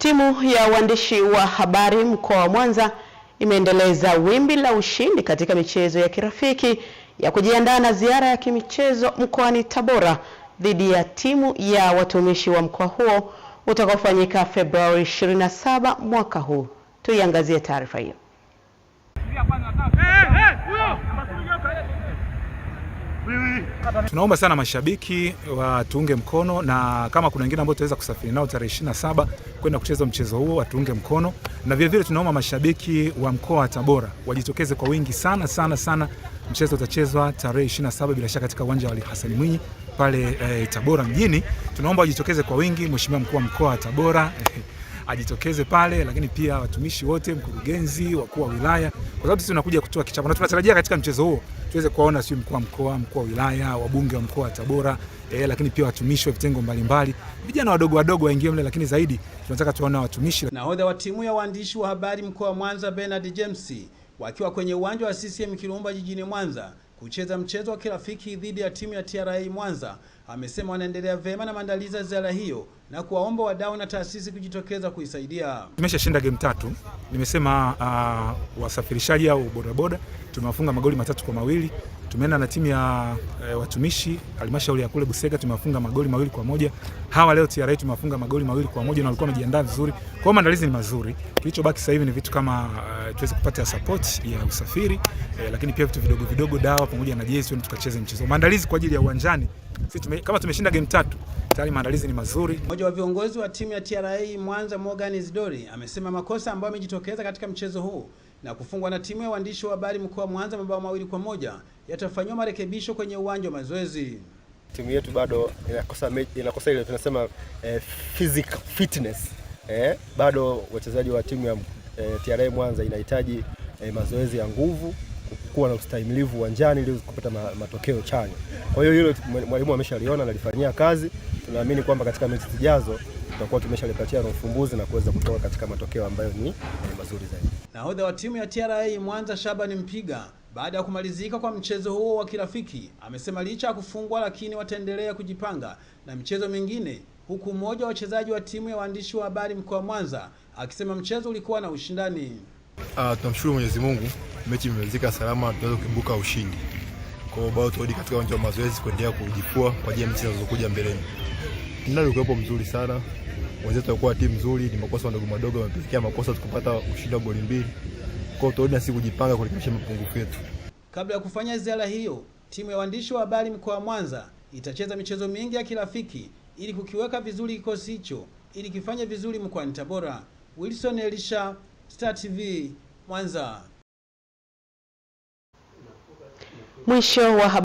Timu ya waandishi wa habari mkoa wa Mwanza imeendeleza wimbi la ushindi katika michezo ya kirafiki ya kujiandaa na ziara ya kimichezo mkoani Tabora dhidi ya timu ya watumishi wa mkoa huo utakaofanyika Februari 27 mwaka huu. Tuiangazie taarifa hiyo. Tunaomba sana mashabiki watuunge mkono, na kama kuna wengine ambao tutaweza kusafiri nao tarehe 27 kwenda kucheza mchezo huo watuunge mkono, na vile vile tunaomba mashabiki wa mkoa wa Tabora wajitokeze kwa wingi sana. Mchezo utachezwa tarehe 27 bila shaka katika uwanja wa Ali Hassan Mwinyi pale Tabora mjini. Tunaomba wajitokeze kwa wingi, Mheshimiwa mkuu wa mkoa wa Tabora ajitokeze pale, lakini pia watumishi wote, mkurugenzi, wakuu wa wilaya, kwa sababu sisi tunakuja kutoa kichapo na tunatarajia katika mchezo huo tuweze kuona sio mkuu wa mkoa, mkuu wa wilaya, wabunge wa mkoa wa Tabora, lakini pia watumishi wa vitengo mbalimbali, vijana wadogo waingie mle, lakini zaidi tunataka tuone watumishi. Nahodha wa timu ya waandishi wa habari mkoa wa Mwanza Bernard James wakiwa kwenye uwanja wa CCM Kirumba jijini Mwanza kucheza mchezo wa kirafiki dhidi ya timu ya TRA Mwanza, amesema wanaendelea vema na maandalizi ya ziara hiyo na kuwaomba wadau na taasisi kujitokeza kuisaidia. Tumeshashinda game 3. Nimesema wasafirishaji au bodaboda tumewafunga magoli 3-2. Tumeenda na timu ya watumishi halmashauri ya kule Busega tumewafunga magoli 2-1. Hawa leo TRA tumewafunga magoli 2-1 na walikuwa wamejiandaa vizuri. Kwa hiyo maandalizi ni mazuri. Kilichobaki sasa hivi ni vitu kama tuweze kupata support ya usafiri, lakini pia vitu vidogo dawa pamoja na jezi tukacheze mchezo. Maandalizi kwa ajili ya uwanjani. Sisi kama tumeshinda game 3, tayari maandalizi ni mazuri. Mmoja wa viongozi wa timu ya TRA Mwanza Morgan Isidori amesema makosa ambayo yamejitokeza katika mchezo huu na kufungwa na timu ya waandishi wa habari mkoa wa Mwanza mabao 2-1 yatafanywa marekebisho kwenye uwanja wa mazoezi. Timu yetu bado inakosa ile tunasema physical fitness. Bado wachezaji wa timu ya TRA Mwanza inahitaji mazoezi ya nguvu, kuwa na ustahimilivu uwanjani ili kupata matokeo chanya. Kwa hiyo hilo mwalimu ameshaliona na alifanyia kazi. Tunaamini kwamba katika mechi zijazo tutakuwa tumeshalipatia na ufumbuzi na kuweza kutoka katika matokeo ambayo ni mazuri zaidi. Nahodha wa timu ya TRA Mwanza Shabani Mpiga baada ya kumalizika kwa mchezo huo wa kirafiki amesema licha ya kufungwa lakini wataendelea kujipanga na michezo mingine, huku mmoja wa wachezaji wa timu ya waandishi wa habari mkoa wa Mwanza akisema mchezo ulikuwa na ushindani. Tunamshukuru Mwenyezi Mungu, mechi imemalizika salama, tunaweza kuibuka ushindi. Kwa hiyo bado turudi katika uwanja wa mazoezi kuendelea kujipua kwa ajili ya mechi zinazokuja mbeleni. Ndio ulikuwa mzuri sana. Wenzetu walikuwa timu nzuri, ni makosa madogo yamepelekea makosa tukapata ushindi wa goli 2. Kwa hiyo turudi na sisi kujipanga kurekebisha mapungufu yetu. Kabla ya kufanya ziara hiyo, timu ya waandishi wa habari mkoa wa Mwanza itacheza michezo mingi ya kirafiki ili kukiweka vizuri kikosi hicho ili kifanye vizuri mkoani Tabora. Wilson Elisha, Star TV, Mwanza. Mwisho wa